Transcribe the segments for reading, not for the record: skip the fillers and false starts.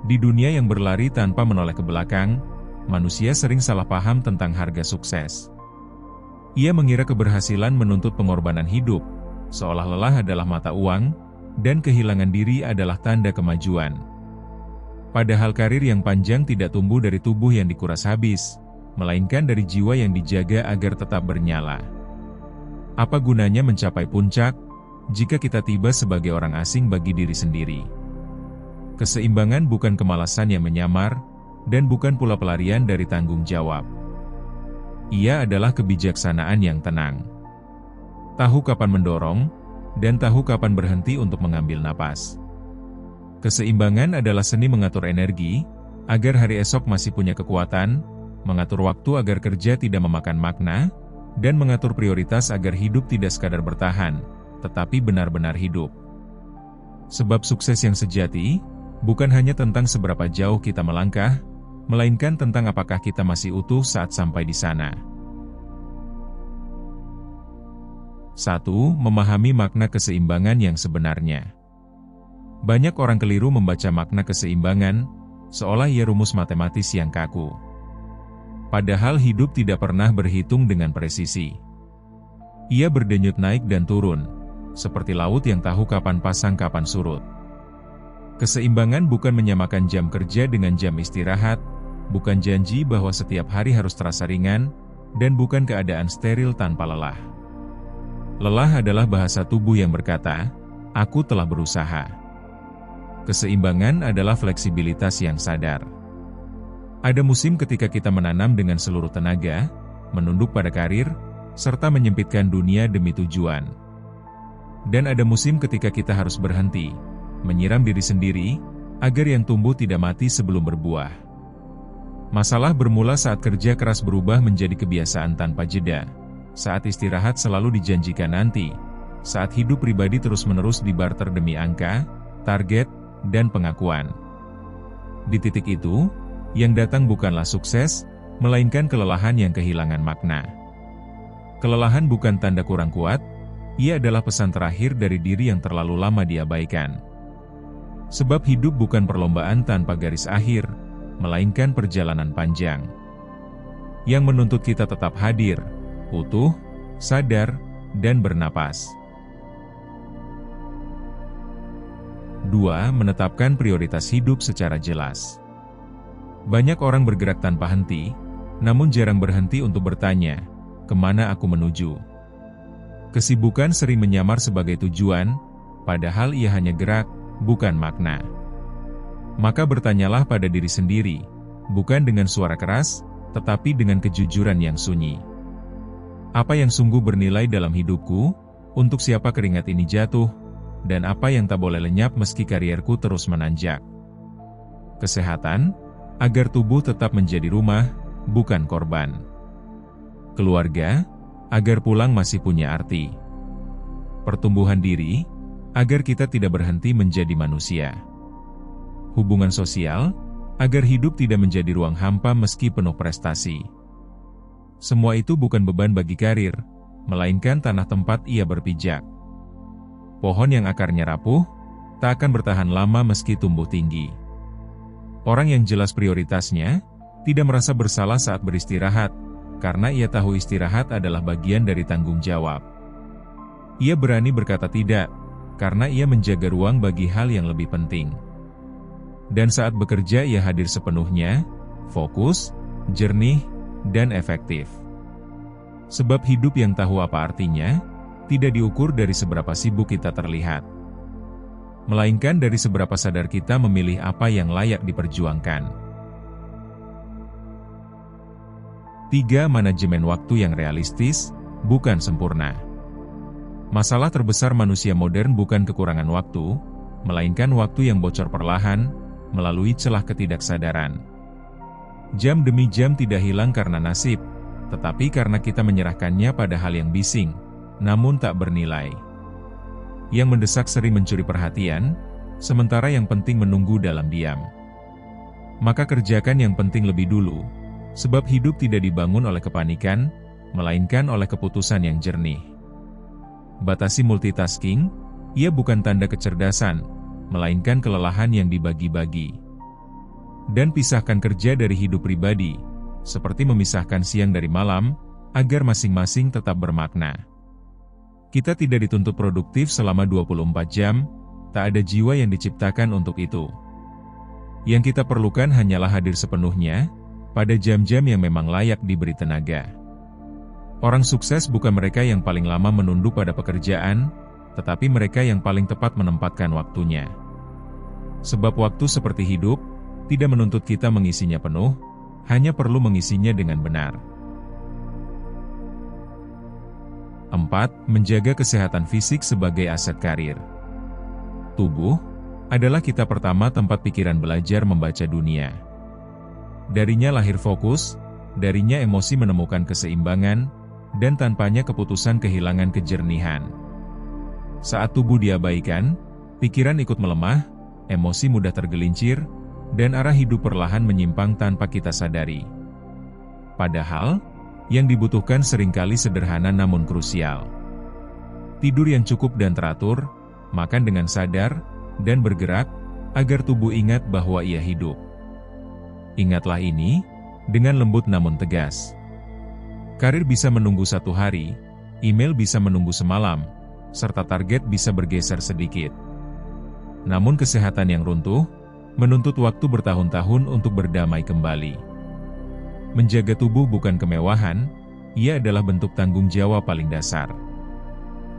Di dunia yang berlari tanpa menoleh ke belakang, manusia sering salah paham tentang harga sukses. Ia mengira keberhasilan menuntut pengorbanan hidup, seolah lelah adalah mata uang, dan kehilangan diri adalah tanda kemajuan. Padahal karir yang panjang tidak tumbuh dari tubuh yang dikuras habis, melainkan dari jiwa yang dijaga agar tetap bernyala. Apa gunanya mencapai puncak, jika kita tiba sebagai orang asing bagi diri sendiri? Keseimbangan bukan kemalasan yang menyamar, dan bukan pula pelarian dari tanggung jawab. Ia adalah kebijaksanaan yang tenang. Tahu kapan mendorong, dan tahu kapan berhenti untuk mengambil napas. Keseimbangan adalah seni mengatur energi, agar hari esok masih punya kekuatan, mengatur waktu agar kerja tidak memakan makna, dan mengatur prioritas agar hidup tidak sekadar bertahan, tetapi benar-benar hidup. Sebab sukses yang sejati, bukan hanya tentang seberapa jauh kita melangkah, melainkan tentang apakah kita masih utuh saat sampai di sana. 1. Memahami makna keseimbangan yang sebenarnya. Banyak orang keliru membaca makna keseimbangan, seolah ia rumus matematis yang kaku. Padahal hidup tidak pernah berhitung dengan presisi. Ia berdenyut naik dan turun, seperti laut yang tahu kapan pasang kapan surut. Keseimbangan bukan menyamakan jam kerja dengan jam istirahat, bukan janji bahwa setiap hari harus terasa ringan, dan bukan keadaan steril tanpa lelah. Lelah adalah bahasa tubuh yang berkata, "Aku telah berusaha." Keseimbangan adalah fleksibilitas yang sadar. Ada musim ketika kita menanam dengan seluruh tenaga, menunduk pada karir, serta menyempitkan dunia demi tujuan. Dan ada musim ketika kita harus berhenti, menyiram diri sendiri, agar yang tumbuh tidak mati sebelum berbuah. Masalah bermula saat kerja keras berubah menjadi kebiasaan tanpa jeda, saat istirahat selalu dijanjikan nanti, saat hidup pribadi terus-menerus dibarter demi angka, target, dan pengakuan. Di titik itu, yang datang bukanlah sukses, melainkan kelelahan yang kehilangan makna. Kelelahan bukan tanda kurang kuat, ia adalah pesan terakhir dari diri yang terlalu lama diabaikan. Sebab hidup bukan perlombaan tanpa garis akhir, melainkan perjalanan panjang yang menuntut kita tetap hadir, utuh, sadar, dan bernapas. 2. Menetapkan prioritas hidup secara jelas. Banyak orang bergerak tanpa henti, namun jarang berhenti untuk bertanya, kemana aku menuju? Kesibukan sering menyamar sebagai tujuan, padahal ia hanya gerak, bukan makna. Maka bertanyalah pada diri sendiri, bukan dengan suara keras, tetapi dengan kejujuran yang sunyi. Apa yang sungguh bernilai dalam hidupku? Untuk siapa keringat ini jatuh? Dan apa yang tak boleh lenyap meski karierku terus menanjak? Kesehatan, agar tubuh tetap menjadi rumah, bukan korban. Keluarga, agar pulang masih punya arti. Pertumbuhan diri, agar kita tidak berhenti menjadi manusia. Hubungan sosial, agar hidup tidak menjadi ruang hampa meski penuh prestasi. Semua itu bukan beban bagi karir, melainkan tanah tempat ia berpijak. Pohon yang akarnya rapuh, tak akan bertahan lama meski tumbuh tinggi. Orang yang jelas prioritasnya, tidak merasa bersalah saat beristirahat, karena ia tahu istirahat adalah bagian dari tanggung jawab. Ia berani berkata tidak, karena ia menjaga ruang bagi hal yang lebih penting. Dan saat bekerja ia hadir sepenuhnya, fokus, jernih, dan efektif. Sebab hidup yang tahu apa artinya, tidak diukur dari seberapa sibuk kita terlihat, melainkan dari seberapa sadar kita memilih apa yang layak diperjuangkan. 3. Manajemen waktu yang realistis, bukan sempurna. Masalah terbesar manusia modern bukan kekurangan waktu, melainkan waktu yang bocor perlahan, melalui celah ketidaksadaran. Jam demi jam tidak hilang karena nasib, tetapi karena kita menyerahkannya pada hal yang bising, namun tak bernilai. Yang mendesak sering mencuri perhatian, sementara yang penting menunggu dalam diam. Maka kerjakan yang penting lebih dulu, sebab hidup tidak dibangun oleh kepanikan, melainkan oleh keputusan yang jernih. Batasi multitasking, ia bukan tanda kecerdasan, melainkan kelelahan yang dibagi-bagi. Dan pisahkan kerja dari hidup pribadi, seperti memisahkan siang dari malam, agar masing-masing tetap bermakna. Kita tidak dituntut produktif selama 24 jam, tak ada jiwa yang diciptakan untuk itu. Yang kita perlukan hanyalah hadir sepenuhnya, pada jam-jam yang memang layak diberi tenaga. Orang sukses bukan mereka yang paling lama menunduk pada pekerjaan, tetapi mereka yang paling tepat menempatkan waktunya. Sebab waktu seperti hidup, tidak menuntut kita mengisinya penuh, hanya perlu mengisinya dengan benar. 4. Menjaga kesehatan fisik sebagai aset karir. Tubuh adalah kita pertama tempat pikiran belajar membaca dunia. Darinya lahir fokus, darinya emosi menemukan keseimbangan, dan tanpanya keputusan kehilangan kejernihan. Saat tubuh diabaikan, pikiran ikut melemah, emosi mudah tergelincir, dan arah hidup perlahan menyimpang tanpa kita sadari. Padahal, yang dibutuhkan seringkali sederhana namun krusial. Tidur yang cukup dan teratur, makan dengan sadar, dan bergerak, agar tubuh ingat bahwa ia hidup. Ingatlah ini, dengan lembut namun tegas. Karir bisa menunggu 1 hari, email bisa menunggu semalam, serta target bisa bergeser sedikit. Namun kesehatan yang runtuh, menuntut waktu bertahun-tahun untuk berdamai kembali. Menjaga tubuh bukan kemewahan, ia adalah bentuk tanggung jawab paling dasar.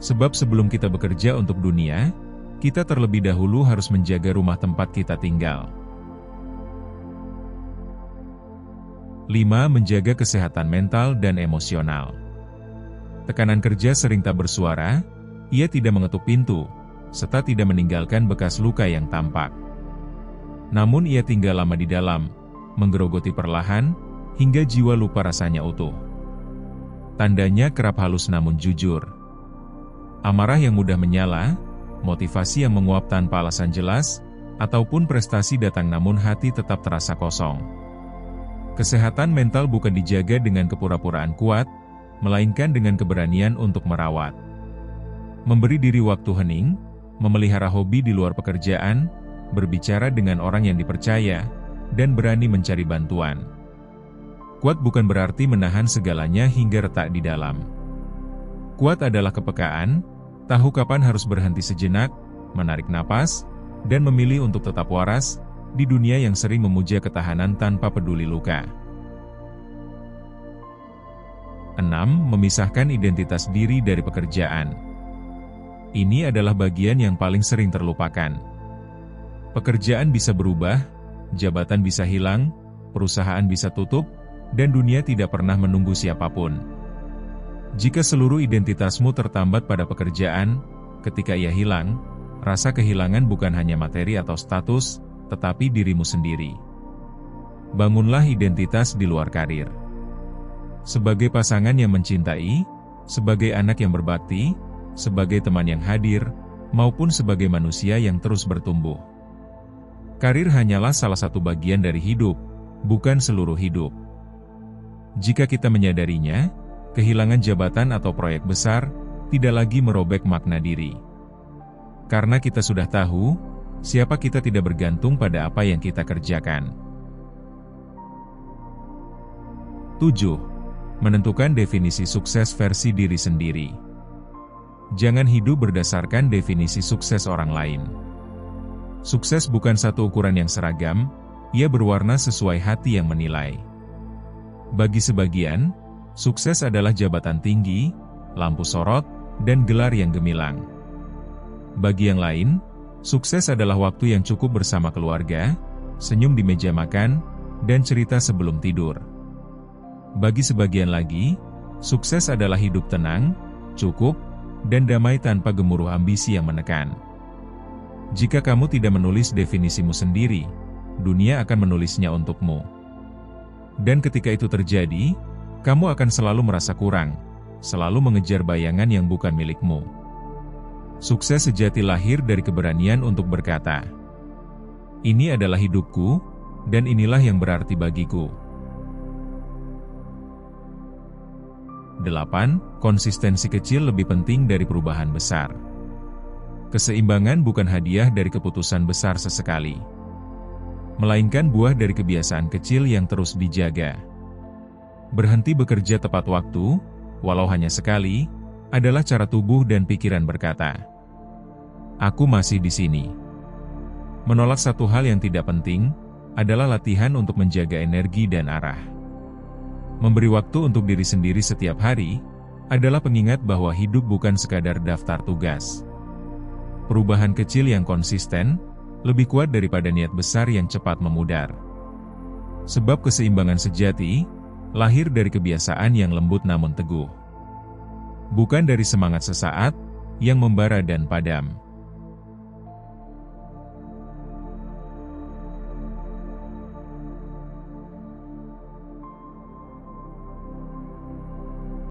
Sebab sebelum kita bekerja untuk dunia, kita terlebih dahulu harus menjaga rumah tempat kita tinggal. 5. Menjaga kesehatan mental dan emosional. Tekanan kerja sering tak bersuara, ia tidak mengetuk pintu, serta tidak meninggalkan bekas luka yang tampak. Namun ia tinggal lama di dalam, menggerogoti perlahan, hingga jiwa lupa rasanya utuh. Tandanya kerap halus namun jujur. Amarah yang mudah menyala, motivasi yang menguap tanpa alasan jelas, ataupun prestasi datang namun hati tetap terasa kosong. Kesehatan mental bukan dijaga dengan kepura-puraan kuat, melainkan dengan keberanian untuk merawat. Memberi diri waktu hening, memelihara hobi di luar pekerjaan, berbicara dengan orang yang dipercaya, dan berani mencari bantuan. Kuat bukan berarti menahan segalanya hingga retak di dalam. Kuat adalah kepekaan, tahu kapan harus berhenti sejenak, menarik napas, dan memilih untuk tetap waras, di dunia yang sering memuja ketahanan tanpa peduli luka. 6. Memisahkan identitas diri dari pekerjaan. Ini adalah bagian yang paling sering terlupakan. Pekerjaan bisa berubah, jabatan bisa hilang, perusahaan bisa tutup, dan dunia tidak pernah menunggu siapapun. Jika seluruh identitasmu tertambat pada pekerjaan, ketika ia hilang, rasa kehilangan bukan hanya materi atau status, tetapi dirimu sendiri. Bangunlah identitas di luar karir. Sebagai pasangan yang mencintai, sebagai anak yang berbakti, sebagai teman yang hadir, maupun sebagai manusia yang terus bertumbuh. Karir hanyalah salah satu bagian dari hidup, bukan seluruh hidup. Jika kita menyadarinya, kehilangan jabatan atau proyek besar tidak lagi merobek makna diri. Karena kita sudah tahu, siapa kita tidak bergantung pada apa yang kita kerjakan. 7. Menentukan definisi sukses versi diri sendiri. Jangan hidup berdasarkan definisi sukses orang lain. Sukses bukan satu ukuran yang seragam, ia berwarna sesuai hati yang menilai. Bagi sebagian, sukses adalah jabatan tinggi, lampu sorot, dan gelar yang gemilang. Bagi yang lain, sukses adalah waktu yang cukup bersama keluarga, senyum di meja makan, dan cerita sebelum tidur. Bagi sebagian lagi, sukses adalah hidup tenang, cukup, dan damai tanpa gemuruh ambisi yang menekan. Jika kamu tidak menulis definisimu sendiri, dunia akan menulisnya untukmu. Dan ketika itu terjadi, kamu akan selalu merasa kurang, selalu mengejar bayangan yang bukan milikmu. Sukses sejati lahir dari keberanian untuk berkata, "Ini adalah hidupku, dan inilah yang berarti bagiku." 8. Konsistensi kecil lebih penting dari perubahan besar. Keseimbangan bukan hadiah dari keputusan besar sesekali. melainkan buah dari kebiasaan kecil yang terus dijaga. Berhenti bekerja tepat waktu, walau hanya sekali, adalah cara tubuh dan pikiran berkata, "Aku masih di sini." Menolak satu hal yang tidak penting adalah latihan untuk menjaga energi dan arah. Memberi waktu untuk diri sendiri setiap hari adalah pengingat bahwa hidup bukan sekadar daftar tugas. Perubahan kecil yang konsisten lebih kuat daripada niat besar yang cepat memudar. Sebab keseimbangan sejati lahir dari kebiasaan yang lembut namun teguh. Bukan dari semangat sesaat yang membara dan padam.